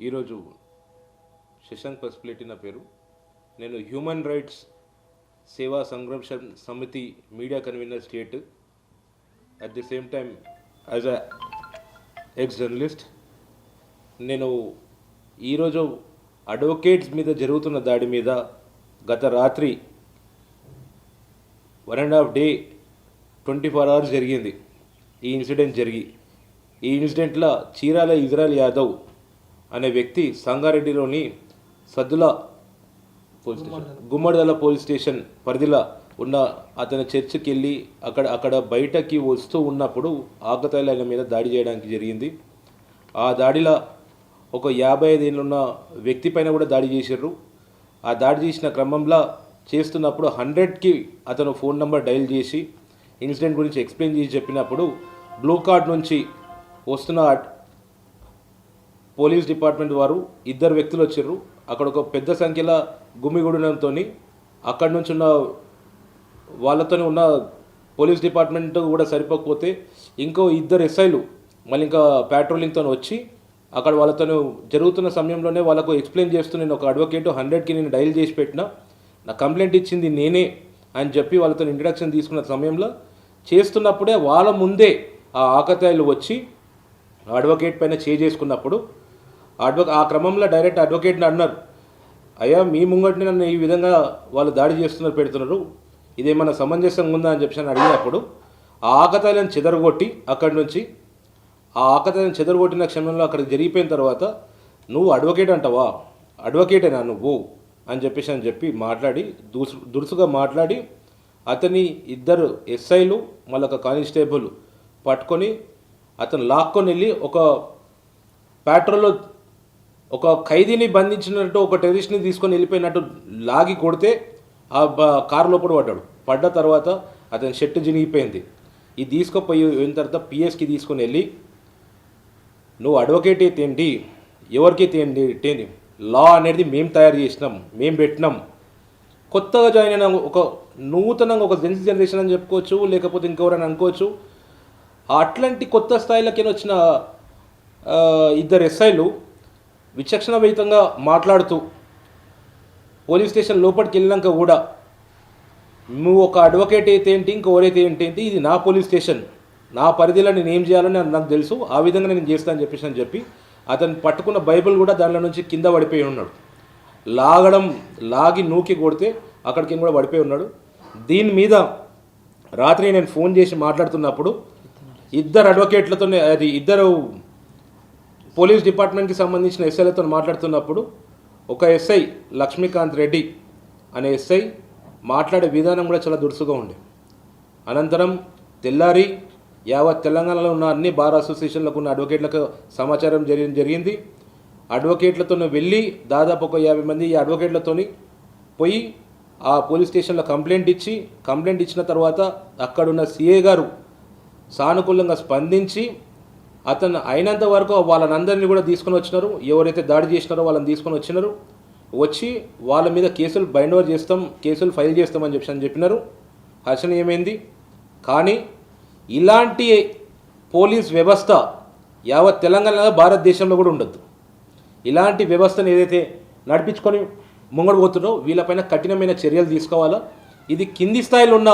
ఈరోజు శశాంక్ పసుపులేటి నా పేరు. నేను హ్యూమన్ రైట్స్ సేవా సంరక్షణ సమితి media convener state, at the same time as a X journalist. నేను ఈరోజు అడ్వకేట్స్ మీద జరుగుతున్న దాడి మీద గత రాత్రి 1.5 డే 24 hours జరిగింది ఈ ఇన్సిడెంట్ జరిగి. ఈ ఇన్సిడెంట్లో చీరాల ఇజ్రాయల్ యాదవ్ అనే వ్యక్తి సంగారెడ్డిలోని సద్దుల police station, Gummadidala police station పరిధిలో ఉన్న అతని చర్చికి వెళ్ళి అక్కడ బయటకి వస్తూ ఉన్నప్పుడు ఆకతాయిల ఆయన మీద దాడి చేయడానికి జరిగింది. ఆ దాడిలో ఒక 55 ఏళ్ళున్న వ్యక్తి పైన కూడా దాడి చేశారు. ఆ దాడి చేసిన క్రమంలో చేస్తున్నప్పుడు 100కి అతను ఫోన్ నెంబర్ డయల్ చేసి ఇన్సిడెంట్ గురించి ఎక్స్ప్లెయిన్ చేసి చెప్పినప్పుడు బ్లూ కార్డ్ నుంచి వస్తున్న పోలీస్ డిపార్ట్మెంట్ వారు 2 వ్యక్తులు వచ్చారు. అక్కడ ఒక పెద్ద సంఖ్యలో గుమిగూడడంతో అక్కడి నుంచి ఉన్న వాళ్ళతో ఉన్న పోలీస్ డిపార్ట్మెంట్ కూడా సరిపోకపోతే ఇంకో 2 ఎస్ఐలు మళ్ళీ ఇంకా పెట్రోలింగ్తో వచ్చి అక్కడ వాళ్ళతో జరుగుతున్న సమయంలోనే వాళ్ళకు ఎక్స్ప్లెయిన్ చేస్తూ నేను ఒక అడ్వకేట్ 100కి నేను డైల్ చేసి పెట్టిన, నా కంప్లైంట్ ఇచ్చింది నేనే అని చెప్పి వాళ్ళతో ఇంట్రడక్షన్ తీసుకున్న సమయంలో చేస్తున్నప్పుడే వాళ్ళ ముందే ఆ ఆకతాయిలు వచ్చి అడ్వకేట్ పైన చేసుకున్నప్పుడు ఆ క్రమంలో డైరెక్ట్ అడ్వకేట్ని అన్నారు, అయ్యా మీ ముంగటిని నన్ను ఈ విధంగా వాళ్ళు దాడి చేస్తున్నారు పెడుతున్నారు, ఇదేమన్నా సమంజసంగా ఉందా అని చెప్పి అడిగినప్పుడు ఆ ఆకతాయిలను చెదరగొట్టి అక్కడి నుంచి ఆ ఆకతాయిలను చెదరగొట్టిన క్షణంలో అక్కడికి జరిగిపోయిన తర్వాత నువ్వు అడ్వకేట్ అంటావా, అడ్వకేటేనా నువ్వు అని చెప్పి మాట్లాడి దురుసుగా మాట్లాడి అతని 2 ఎస్ఐలు మళ్ళీ ఒక కానిస్టేబుల్ పట్టుకొని అతను లాక్కొని వెళ్ళి ఒక పెట్రోల్లో ఒక ఖైదీని బంధించినట్టు ఒక టెర్రరిస్ట్ని తీసుకొని వెళ్ళిపోయినట్టు లాగి కొడితే ఆ కారు లోపల పడ్డ తర్వాత అతని షర్ట్ జినిగిపోయింది. ఇది తీసుకుపోయిన తర్వాత పిఎస్కి తీసుకొని వెళ్ళి నువ్వు అడ్వకేట్ అయితే ఏంటి, ఎవరికైతే ఏంటి, లా అనేది మేము తయారు చేసినాం, మేము పెట్టినాం. కొత్తగా జాయిన్ అయిన ఒక నూతనంగా ఒక జనరేషన్ అని చెప్పుకోవచ్చు, లేకపోతే ఇంకెవరైనా అనుకోవచ్చు. అట్లాంటి కొత్త స్థాయిలోకి వచ్చిన 2 ఎస్ఐలు విచక్షణరహితంగా మాట్లాడుతూ పోలీస్ స్టేషన్ లోపలికి వెళ్ళినాక కూడా నువ్వు ఒక అడ్వకేట్ అయితే ఏంటి, ఇంకెవరైతే ఏంటి, ఇది నా పోలీస్ స్టేషన్, నా పరిధిలో నేను ఏం చేయాలని నాకు తెలుసు, ఆ విధంగా నేను చేస్తానని చెప్పి అతను పట్టుకున్న బైబిల్ కూడా దానిలో నుంచి కింద పడిపోయి ఉన్నాడు. లాగి నూకి కొడితే అక్కడికి కూడా పడిపోయి ఉన్నాడు. దీని మీద రాత్రి నేను ఫోన్ చేసి మాట్లాడుతున్నప్పుడు 2 అడ్వకేట్లతో అది 2 పోలీస్ డిపార్ట్మెంట్కి సంబంధించిన ఎస్ఐలతో మాట్లాడుతున్నప్పుడు ఒక ఎస్ఐ లక్ష్మీకాంత్ రెడ్డి అనే ఎస్ఐ మాట్లాడే విధానం కూడా చాలా దురుసుగా ఉండే. అనంతరం తెల్లారి యావత్ తెలంగాణలో ఉన్న అన్ని బార్ అసోసియేషన్లకు ఉన్న అడ్వకేట్లకు సమాచారం జరిగింది. అడ్వకేట్లతో వెళ్ళి దాదాపు ఒక 50 మంది ఈ అడ్వకేట్లతో పోయి ఆ పోలీస్ స్టేషన్లో కంప్లైంట్ ఇచ్చిన తర్వాత అక్కడున్న సిఏ గారు సానుకూలంగా స్పందించి అతను అయినంత వరకు వాళ్ళనందరినీ కూడా తీసుకొని వచ్చినారు. ఎవరైతే దాడి చేసినారో వాళ్ళని తీసుకొని వచ్చి వాళ్ళ మీద కేసులు బైండ్ ఓవర్ చేస్తాం, కేసులు ఫైల్ చేస్తామని చెప్పినారు. హర్షణీయమైంది. కానీ ఇలాంటి పోలీస్ వ్యవస్థ యావత్ తెలంగాణ భారతదేశంలో కూడా ఉండద్దు. ఇలాంటి వ్యవస్థను ఏదైతే నడిపించుకొని ముంగడు పోతుందో వీళ్ళపైన కఠినమైన చర్యలు తీసుకోవాలా. ఇది కింది స్థాయిలో ఉన్న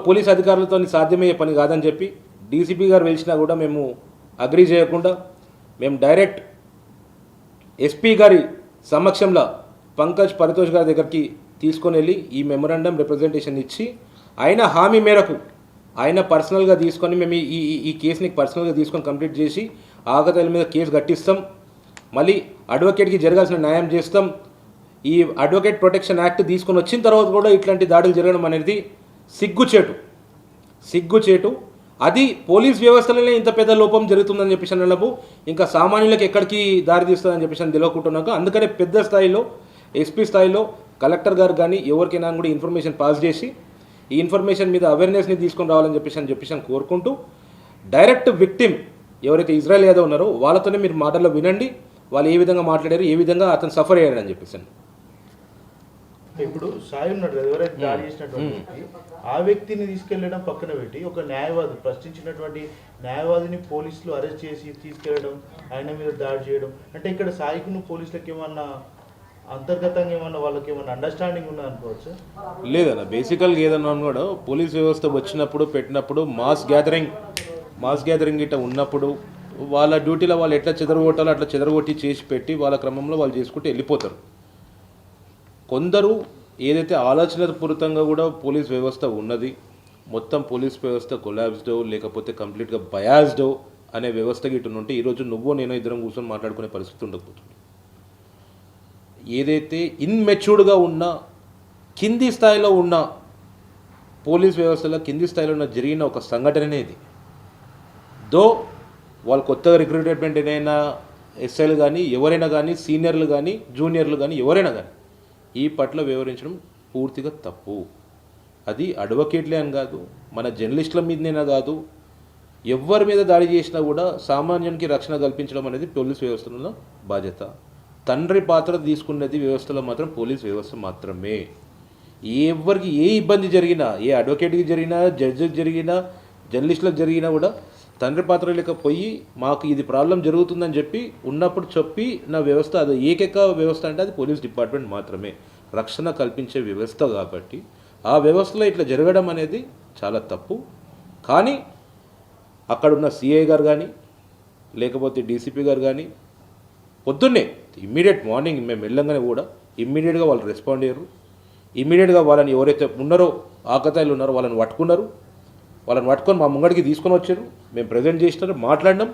పోలీస్ అధికారులతో సాధ్యమయ్యే పని కాదని చెప్పి డీసీపీ గారు పిలిచినా కూడా మేము అగ్రీ చేయకుండా మేము డైరెక్ట్ ఎస్పీ గారి సమక్షంలో పంకజ్ పరితోష్ గారి దగ్గరికి తీసుకొని వెళ్ళి ఈ మెమరాండం రిప్రజెంటేషన్ ఇచ్చి ఆయన హామీ మేరకు ఆయన పర్సనల్గా తీసుకొని మేము ఈ కేసుని పర్సనల్గా తీసుకొని కంప్లీట్ చేసి ఆకతాయిల మీద కేసు కట్టిస్తాం, మళ్ళీ అడ్వకేట్కి జరగాల్సిన న్యాయం చేస్తాం. ఈ అడ్వకేట్ ప్రొటెక్షన్ యాక్ట్ తీసుకొని వచ్చిన తర్వాత కూడా ఇట్లాంటి దాడులు జరగడం అనేది సిగ్గుచేటు. అది పోలీస్ వ్యవస్థలోనే ఇంత పెద్ద లోపం జరుగుతుందని చెప్పేసి ఇంకా సామాన్యులకు ఎక్కడికి దారి తీస్తుందని చెప్పేసి తెలియకుంటున్నాక అందుకనే పెద్ద స్థాయిలో ఎస్పీ స్థాయిలో కలెక్టర్ గారు కానీ ఎవరికైనా కూడా ఇన్ఫర్మేషన్ పాస్ చేసి ఈ ఇన్ఫర్మేషన్ మీద అవేర్నెస్ని తీసుకొని రావాలని చెప్పేసి కోరుకుంటూ డైరెక్ట్ విక్టిమ్ ఎవరైతే ఇజ్రాయల్ యాదవ్ ఉన్నారో వాళ్ళతోనే మీరు మాటల్లో వినండి, వాళ్ళు ఏ విధంగా మాట్లాడారు, ఏ విధంగా అతను సఫర్ అయ్యాడని చెప్పేసి. ఇప్పుడు సాయి ఉన్నాడు కదా, ఎవరైతే దాడి చేసినటువంటి వ్యక్తి, ఆ వ్యక్తిని తీసుకెళ్లడం పక్కన పెట్టి ఒక న్యాయవాది ప్రశ్నించినటువంటి న్యాయవాదిని పోలీసులు అరెస్ట్ చేసి తీసుకెళ్లడం, ఆయన మీద దాడి చేయడం అంటే ఇక్కడ సాయికును పోలీసులకు ఏమన్నా అంతర్గతంగా ఏమన్నా వాళ్ళకి ఏమన్నా అండర్స్టాండింగ్ ఉన్నది అనుకోవచ్చు. లేదన్న బేసికల్గా ఏదన్నా కూడా పోలీస్ వ్యవస్థ వచ్చినప్పుడు పెట్టినప్పుడు మాస్ గ్యాదరింగ్ ఇట్లా ఉన్నప్పుడు వాళ్ళ డ్యూటీలో వాళ్ళు ఎట్లా చెదరగొట్టాలో అట్లా చెదరగొట్టి చేసి పెట్టి వాళ్ళ క్రమంలో వాళ్ళు చేసుకుంటూ వెళ్ళిపోతారు. కొందరు ఏదైతే ఆలోచనాపూరితంగా కూడా పోలీస్ వ్యవస్థ ఉన్నది, మొత్తం పోలీస్ వ్యవస్థ కొలాబ్స్డో లేకపోతే కంప్లీట్గా బయాస్డో అనే వ్యవస్థకి ఇటు ఉంటే ఈరోజు నువ్వు నేను ఇద్దరం కూర్చొని మాట్లాడుకునే పరిస్థితి ఉండకపోతుంది. ఏదైతే ఇన్మెచ్యూర్డ్గా ఉన్న కింది స్థాయిలో ఉన్న పోలీస్ వ్యవస్థలో కింది స్థాయిలో ఉన్న జరిగిన ఒక సంఘటననే ఇది. దో వాళ్ళు కొత్తగా రిక్రూట్మెంట్ అయినా ఎస్ఐలు కానీ ఎవరైనా కానీ సీనియర్లు కానీ జూనియర్లు కానీ ఎవరైనా కానీ ఈ పట్ల వివరించడం పూర్తిగా తప్పు. అది అడ్వకేట్లే అని కాదు, మన జర్నలిస్టుల మీదనైనా కాదు, ఎవరి మీద దాడి చేసినా కూడా సామాన్యానికి రక్షణ కల్పించడం అనేది పోలీస్ వ్యవస్థలో బాధ్యత. తండ్రి పాత్ర తీసుకున్నది వ్యవస్థలో మాత్రం పోలీస్ వ్యవస్థ మాత్రమే. ఎవరికి ఏ ఇబ్బంది జరిగినా, ఏ అడ్వకేట్కి జరిగినా, జడ్జికి జరిగినా, జర్నలిస్టులకు జరిగినా కూడా తండ్రి పాత్ర లేకపోయి మాకు ఇది ప్రాబ్లం జరుగుతుందని చెప్పి ఉన్నప్పుడు చెప్పి నా వ్యవస్థ అది ఏకైక వ్యవస్థ అంటే అది పోలీస్ డిపార్ట్మెంట్ మాత్రమే, రక్షణ కల్పించే వ్యవస్థ. కాబట్టి ఆ వ్యవస్థలో ఇట్లా జరగడం అనేది చాలా తప్పు. కానీ అక్కడున్న సిఐ గారు కానీ లేకపోతే డీసీపీ గారు కానీ పొద్దున్నే ఇమ్మీడియట్ మార్నింగ్ మేము వెళ్ళంగానే కూడా ఇమ్మీడియట్గా వాళ్ళు రెస్పాండ్ అయ్యారు. ఇమ్మీడియట్గా వాళ్ళని ఎవరైతే ఉన్నారో ఆకతాయిలు ఉన్నారో వాళ్ళని పట్టుకున్నారు. వాళ్ళని పట్టుకొని మా ముంగడికి తీసుకొని వచ్చారు. మేము ప్రజెంట్ చేసినారు, మాట్లాడినాం.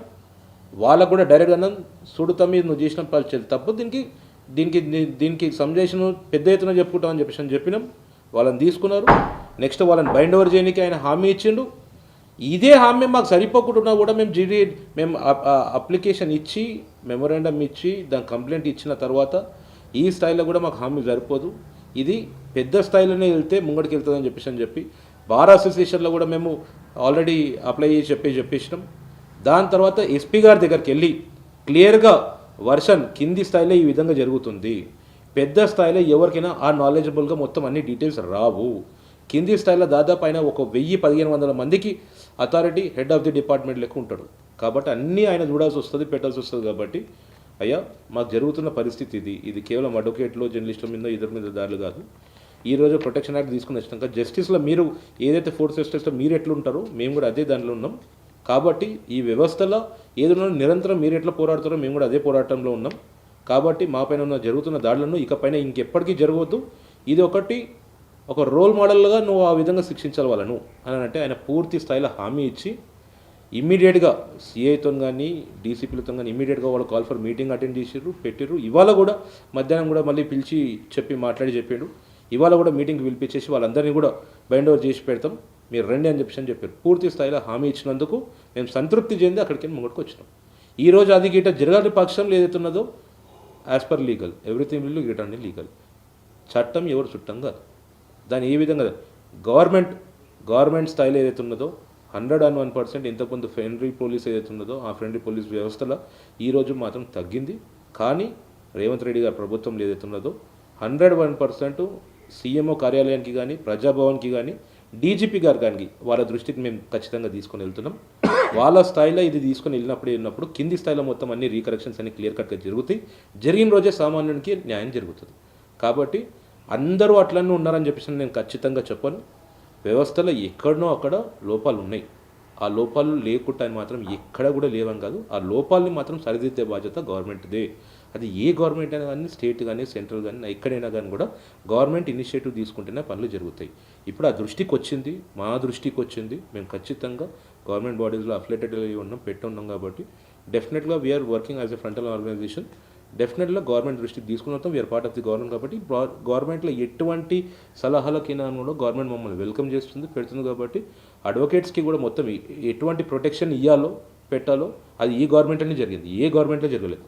వాళ్ళకు కూడా డైరెక్ట్ అన్నాం, సుడుతా మీద నువ్వు చేసిన తప్పు, దీనికి సంజేషన్ పెద్ద ఎత్తున చెప్పుకుంటామని చెప్పినాం. వాళ్ళని తీసుకున్నారు. నెక్స్ట్ వాళ్ళని బైండ్ ఓవర్ చేయడానికి ఆయన హామీ ఇచ్చిండు. ఇదే హామీ మాకు సరిపోకుండా కూడా మేము అప్లికేషన్ ఇచ్చి మెమోరాండం ఇచ్చి దాని కంప్లైంట్ ఇచ్చిన తర్వాత ఈ స్థాయిలో కూడా మాకు హామీ సరిపోదు, ఇది పెద్ద స్థాయిలోనే వెళ్తే ముంగడికి వెళ్తుందని చెప్పి బార్ అసోసియేషన్లో కూడా మేము ఆల్రెడీ అప్లై చేసి చెప్పేసినాం. దాని తర్వాత ఎస్పీ గారి దగ్గరికి వెళ్ళి క్లియర్గా వర్షన్ కింది స్థాయిలో ఈ విధంగా జరుగుతుంది, పెద్ద స్థాయిలో ఎవరికైనా ఆ నాలెడ్జబుల్గా మొత్తం అన్ని డీటెయిల్స్ రావు, కింది స్థాయిలో దాదాపు ఆయన ఒక 1000-1500 మందికి authority head of the department లెక్క ఉంటాడు. కాబట్టి అన్నీ ఆయన చూడాల్సి వస్తుంది, పెట్టాల్సి వస్తుంది. కాబట్టి అయ్యా మాకు జరుగుతున్న పరిస్థితి ఇది కేవలం అడ్వకేట్లో జర్నలిస్టుల మీద ఇద్దరి మీద దాడులు కాదు. ఈరోజు ప్రొటెక్షన్ యాక్ట్ తీసుకుని వచ్చినాక జస్టిస్లో మీరు ఏదైతే ఫోర్త్ జస్టిస్లో మీరు ఎట్లుంటారో మేము కూడా అదే దాంట్లో ఉన్నాం. కాబట్టి ఈ వ్యవస్థలో ఏదైనా నిరంతరం మీరు ఎట్లా పోరాడతారో మేము కూడా అదే పోరాటంలో ఉన్నాం. కాబట్టి మా పైన ఉన్న జరుగుతున్న దాడులను ఇకపైన ఇంకెప్పటికీ జరగవద్దు. ఇది ఒక రోల్ మోడల్గా నువ్వు ఆ విధంగా శిక్షించాలి వాళ్ళను అని అంటే ఆయన పూర్తి స్థాయిలో హామీ ఇచ్చి ఇమ్మీడియట్గా సిఐతో కానీ డీసీపీలతో కానీ ఇమ్మీడియట్గా వాళ్ళు కాల్ ఫర్ మీటింగ్ అటెండ్ చేసిర్రు, పెట్టిర్రు. ఇవాళ కూడా మధ్యాహ్నం కూడా మళ్ళీ పిలిచి చెప్పాడు. ఇవాళ కూడా మీటింగ్కి పిలిపించేసి వాళ్ళందరినీ కూడా బైండ్ ఓవర్ చేసి పెడతాం, మీరు రండి అని చెప్పారు. పూర్తి స్థాయిలో హామీ ఇచ్చినందుకు మేము సంతృప్తి చెంది అక్కడికి ముంగడికి వచ్చినాం. ఈరోజు అది గిట జరగాలి పక్షంలో ఏదైతే ఉన్నదో as per legal everything will Git అండి లీగల్. చట్టం ఎవరు చుట్టం కాదు. దాన్ని ఏ విధంగా గవర్నమెంట్ స్థాయిలో ఏదైతే ఉన్నదో 101% ఇంతకుముందు ఫ్రెండ్లీ పోలీస్ ఏదైతే ఉన్నదో ఆ ఫ్రెండ్లీ పోలీస్ వ్యవస్థలో ఈరోజు మాత్రం తగ్గింది. కానీ రేవంత్ రెడ్డి గారి ప్రభుత్వంలో ఏదైతే ఉన్నదో 101% సీఎంఓ కార్యాలయానికి కానీ ప్రజాభవన్కి కానీ డీజీపీ గారు కానీ వాళ్ళ దృష్టికి మేము ఖచ్చితంగా తీసుకొని వెళ్తున్నాం. వాళ్ళ స్థాయిలో ఇది తీసుకొని వెళ్ళినప్పుడు కింది స్థాయిలో మొత్తం అన్ని రీకరెక్షన్స్ అన్ని క్లియర్ కట్గా జరుగుతాయి. జరిగిన రోజే సామాన్యునికి న్యాయం జరుగుతుంది. కాబట్టి అందరూ అట్లనే ఉన్నారని చెప్పేసి నేను ఖచ్చితంగా చెప్పను. వ్యవస్థలో ఎక్కడనో అక్కడ లోపాలు ఉన్నాయి. ఆ లోపాలు లేకుండా మాత్రం ఎక్కడ కూడా లేవని కాదు, ఆ లోపాలని మాత్రం సరిదిద్దే బాధ్యత గవర్నమెంట్దే. అది ఏ గవర్నమెంట్ అయినా కానీ స్టేట్ కానీ సెంట్రల్ కానీ ఎక్కడైనా కానీ కూడా గవర్నమెంట్ ఇనిషియేటివ్ తీసుకుంటేనే పనులు జరుగుతాయి. ఇప్పుడు ఆ దృష్టికి వచ్చింది, మా దృష్టికి వచ్చింది. మేము ఖచ్చితంగా గవర్నమెంట్ బాడీస్లో అఫిలియేటెడ్ ఉన్నాం, పెట్టున్నాం. కాబట్టి డెఫినెట్గా we are working as a frontal organisation. డెఫినెట్గా గవర్నమెంట్ దృష్టికి తీసుకుని వస్తాం. We are part of the government. కాబట్టి గవర్నమెంట్లో ఎటువంటి సలహాలకైనా కూడా గవర్నమెంట్ మమ్మల్ని వెల్కమ్ చేస్తుంది, పెడుతుంది. కాబట్టి అడ్వకేట్స్కి కూడా మొత్తం ఎటువంటి ప్రొటెక్షన్ ఇవ్వాలో పెట్టాలో అది ఈ గవర్నమెంట్లోనే జరిగింది, ఏ గవర్నమెంట్లో జరగలేదు.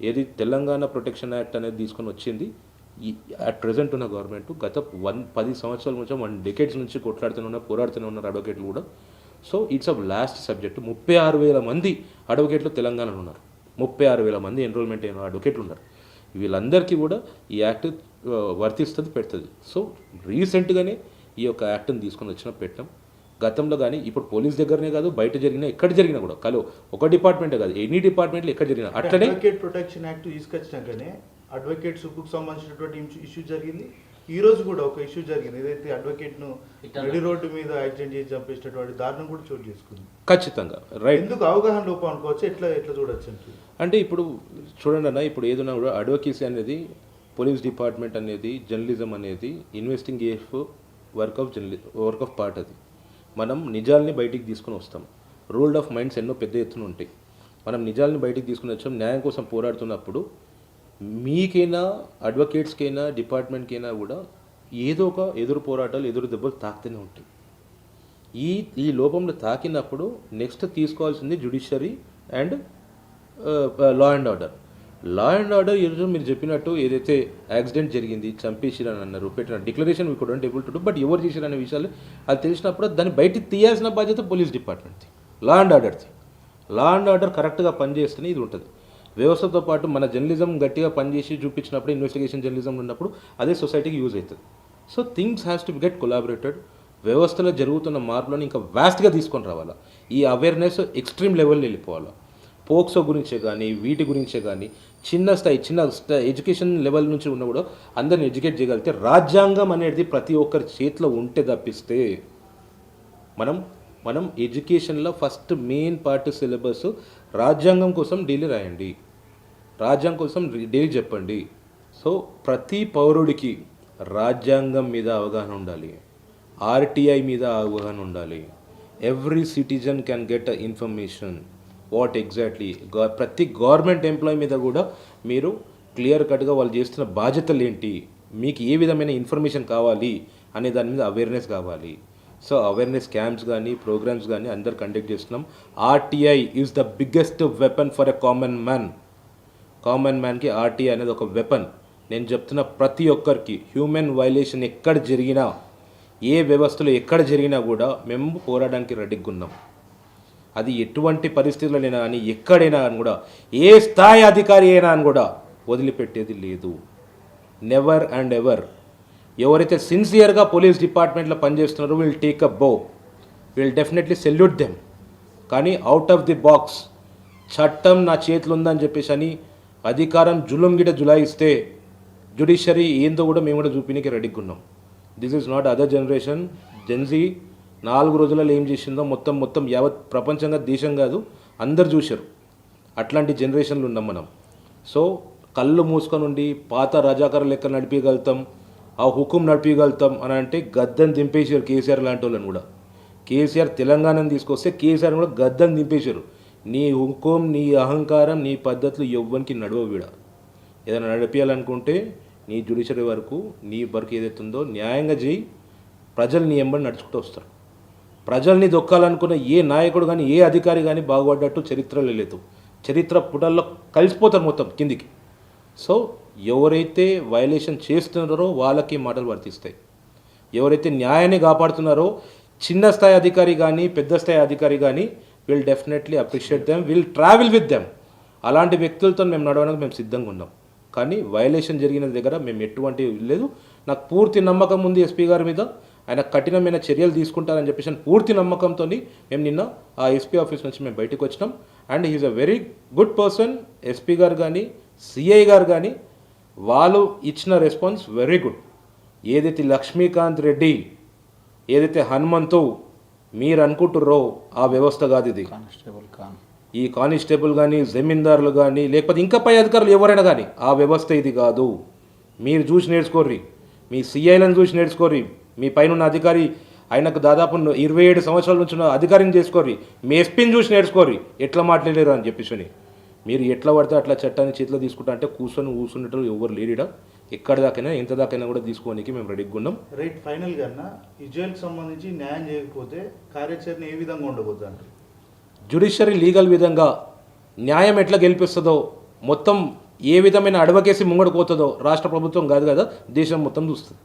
ఏది తెలంగాణ ప్రొటెక్షన్ యాక్ట్ అనేది తీసుకొని వచ్చింది అట్ ప్రజెంట్ ఉన్న గవర్నమెంట్. గత 10 సంవత్సరాల నుంచి 1 డెకేడ్స్ నుంచి పోరాడుతూనే ఉన్నారు అడ్వకేట్లు కూడా. So it's a last subject. 36,000 మంది అడ్వకేట్లు తెలంగాణలో ఉన్నారు. 36,000 మంది ఎన్రోల్మెంట్ అయిన అడ్వకేట్లు ఉన్నారు. వీళ్ళందరికీ కూడా ఈ యాక్ట్ వర్తిస్తుంది, పెడుతుంది. సో రీసెంట్గానే ఈ యొక్క యాక్ట్ని తీసుకొని పెట్టాం. గతంలో కానీ ఇప్పుడు పోలీస్ దగ్గరనే కాదు, బయట జరిగినా ఎక్కడ జరిగినా కూడా ఒక డిపార్ట్మెంటే కాదు, ఎనీ డిపార్ట్మెంట్లో ఎక్కడ జరిగినా అట్లనే అడ్వకేట్ ప్రొటెక్షన్ యాక్ట్ తీసుకొచ్చినాకనే అడ్వకేట్ సుబ్బుకు సంబంధించినటువంటి ఇష్యూ జరిగింది. ఈ రోజు కూడా ఒక ఇష్యూ జరిగింది, ఏదైతే అడ్వకేట్ ను నడి రోడ్డు మీద యాక్సిడెంట్ చేసి చంపేసినటువంటి దారుణం కూడా చోటు చేసుకుంది. ఖచ్చితంగా రైట్. ఎందుకు అవగాహన లోపం అనుకోవచ్చు, ఎట్లా చూడొచ్చు అంటే ఇప్పుడు చూడండి అన్న, ఇప్పుడు ఏదైనా కూడా అడ్వకేసీ అనేది, పోలీస్ డిపార్ట్మెంట్ అనేది, జర్నలిజం అనేది ఇన్వెస్టిగేటివ్ వర్క్ ఆఫ్ పార్ట్. అది మనం నిజాల్ని బయటికి తీసుకుని వస్తాం. రూల్డ్ ఆఫ్ మైండ్స్ ఎన్నో పెద్ద ఎత్తున ఉంటాయి. మనం నిజాల్ని బయటికి తీసుకుని వచ్చాం. న్యాయం కోసం పోరాడుతున్నప్పుడు మీకైనా, అడ్వకేట్స్కైనా, డిపార్ట్మెంట్కైనా కూడా ఏదో ఒక ఎదురు పోరాటాలు, ఎదురు దెబ్బలు తాకుతూనే ఉంటాయి. ఈ లోపంలో తాకినప్పుడు నెక్స్ట్ తీసుకోవాల్సింది judiciary and law and order. Law and order ఈరోజు మీరు చెప్పినట్టు ఏదైతే యాక్సిడెంట్ జరిగింది, చంపేసిరని అన్నారు, పెట్టిన declaration we couldn't able to do, but ఎవరు చేశారనే విషయాలు అది తెలిసినప్పుడు దాన్ని బయటికి తీయాల్సిన బాధ్యత పోలీస్ డిపార్ట్మెంట్ది, లా అండ్ ఆర్డర్ది. లా అండ్ ఆర్డర్ కరెక్ట్గా పనిచేస్తేనే ఇది ఉంటుంది. వ్యవస్థతో పాటు మన జర్నలిజం గట్టిగా పనిచేసి చూపించినప్పుడు, ఇన్వెస్టిగేషన్ జర్నలిజం ఉన్నప్పుడు అదే సొసైటీకి యూజ్ అవుతుంది. So things has to get collaborated. వ్యవస్థలో జరుగుతున్న మార్పులను ఇంకా వ్యాస్ట్గా తీసుకొని రావాలా. ఈ అవేర్నెస్ ఎక్స్ట్రీమ్ లెవెల్లో వెళ్ళిపోవాలా. పోక్సో గురించే కానీ, వీటి గురించే కానీ చిన్న ఎడ్యుకేషన్ లెవెల్ నుంచి ఉన్న కూడా అందరిని ఎడ్యుకేట్ చేయగలిగితే, రాజ్యాంగం అనేది ప్రతి ఒక్కరి చేతిలో ఉంటే తప్పిస్తే మనం ఎడ్యుకేషన్లో ఫస్ట్ మెయిన్ పార్ట్ సిలబస్ రాజ్యాంగం కోసం డైలీ రాయండి, రాజ్యాంగం కోసం డైలీ చెప్పండి. సో ప్రతి పౌరుడికి రాజ్యాంగం మీద అవగాహన ఉండాలి, ఆర్టీఐ మీద అవగాహన ఉండాలి. Every citizen can get information what exactly. ప్రతి గవర్నమెంట్ ఎంప్లాయీ మీద కూడా మీరు క్లియర్ కట్గా వాళ్ళు చేస్తున్న బాధ్యతలు ఏంటి, మీకు ఏ విధమైన ఇన్ఫర్మేషన్ కావాలి అనే దాని మీద అవేర్నెస్ కావాలి. సో అవేర్నెస్ క్యాంప్స్ కానీ, ప్రోగ్రామ్స్ కానీ అందరు కండక్ట్ చేస్తున్నాం. RTI is the biggest weapon for a common మ్యాన్కి ఆర్టీఐ అనేది ఒక వెపన్. నేను చెప్తున్న ప్రతి ఒక్కరికి హ్యూమన్ వైలేషన్ ఎక్కడ జరిగినా, ఏ వ్యవస్థలో ఎక్కడ జరిగినా కూడా మేము పోరాడడానికి రెడీగా ఉన్నాం. అది ఎటువంటి పరిస్థితులైనా కానీ, ఎక్కడైనా అని కూడా, ఏ స్థాయి అధికారి అయినా అని కూడా వదిలిపెట్టేది లేదు. Never and ever. ఎవరైతే సిన్సియర్గా పోలీస్ డిపార్ట్మెంట్లో పనిచేస్తున్నారో విల్ టేక్ అ బో, విల్ డెఫినెట్లీ సెల్యూట్ దెమ్. కానీ అవుట్ ఆఫ్ ది బాక్స్ చట్టం నా చేతిలో ఉందని చెప్పేసి అని అధికారం జులాయిస్తే జ్యుడిషియరీ ఏందో కూడా మేము కూడా చూపినికి రెడీగా ఉన్నాం. This is not other generation. Gen Z 4 రోజులలో ఏం చేసిందో మొత్తం యావత్ ప్రపంచంగా, దేశం కాదు అందరు చూశారు. అట్లాంటి జనరేషన్లు ఉన్నాం మనం. సో కళ్ళు మూసుకొని ఉండి పాత రజాకార లెక్క నడిపించగలుగుతాం, ఆ హుకుం నడిపించగలుగుతాం అని అంటే గద్దెని దింపేశారు కేసీఆర్ లాంటి వాళ్ళని కూడా. కేసీఆర్ తెలంగాణను తీసుకొస్తే కేసీఆర్ కూడా గద్దెని దింపేశారు. నీ హుకుం, నీ అహంకారం, నీ పద్ధతులు ఎవ్వరికి నడవ వీడ. ఏదైనా నడిపించాలనుకుంటే నీ జ్యుడిషియరీ వరకు, నీ వరకు ఏదైతే ఉందో న్యాయంగా చేయి. ప్రజలు నీ ఎంబడి నడుచుకుంటూ వస్తారు. ప్రజల్ని దొక్కాలనుకున్న ఏ నాయకుడు కానీ, ఏ అధికారి కానీ బాగుపడ్డట్టు చరిత్రలో లేదు. చరిత్ర పుటల్లో కలిసిపోతారు మొత్తం కిందికి. సో ఎవరైతే వైలేషన్ చేస్తున్నారో వాళ్ళకి మాటలు వర్తిస్తాయి. ఎవరైతే న్యాయాన్ని కాపాడుతున్నారో చిన్న స్థాయి అధికారి కానీ, పెద్ద స్థాయి అధికారి కానీ will definitely appreciate them, will travel with them. అలాంటి వ్యక్తులతో మేము నడవడానికి మేము సిద్ధంగా ఉన్నాం. కానీ వైలేషన్ జరిగిన దగ్గర మేము ఎటువంటి లేదు. నాకు పూర్తి నమ్మకం ఉంది ఎస్పీ గారి మీద. ఆయన కఠినమైన చర్యలు తీసుకుంటారని చెప్పేసి పూర్తి నమ్మకంతో మేము నిన్న ఆ ఎస్పీ ఆఫీస్ నుంచి మేము బయటకు వచ్చినాం. And he is a very good person. SP garu కానీ, సిఐ గారు కానీ వాళ్ళు ఇచ్చిన రెస్పాన్స్ వెరీ గుడ్. ఏదైతే లక్ష్మీకాంత్ రెడ్డి, ఏదైతే హనుమంతు మీరు అనుకుంటుర్రో ఆ వ్యవస్థ కాదు ఇది. ఈ కానిస్టేబుల్ కానీ, జమీందారులు కానీ, లేకపోతే ఇంకా పై అధికారులు ఎవరైనా కానీ ఆ వ్యవస్థ ఇది కాదు. మీరు చూసి నేర్చుకోర్రి, మీ సిఐలను చూసి నేర్చుకోర్రి, మీ పైన ఉన్న అధికారి ఆయనకు దాదాపు 27 సంవత్సరాల నుంచి ఉన్న అధికారిని చేసుకోర్రి, మీ ఎస్పీని చూసి నేర్చుకోర్రి ఎట్లా మాట్లాడలేరు అని చెప్పేసి. మీరు ఎట్లా పడితే అట్లా చట్టాన్ని చేతిలో తీసుకుంటా అంటే కూర్చున్నట్టు ఎవరు లేరిడా. ఎక్కడి దాకైనా, ఎంత దాకైనా కూడా తీసుకోవడానికి మేము రెడీగా ఉన్నాం. రైట్. ఫైనల్గా ఇజ్రాయెల్కి సంబంధించి న్యాయం చేయకపోతే కార్యాచరణ ఏ విధంగా ఉండబోతుంది అంటే, జ్యుడిషియరీ లీగల్ విధంగా న్యాయం ఎట్లా గెలిపిస్తుందో, మొత్తం ఏ విధమైన అడ్వకేసీ ముంగడిపోతుందో రాష్ట్ర ప్రభుత్వం కాదు కదా, దేశం మొత్తం చూస్తుంది.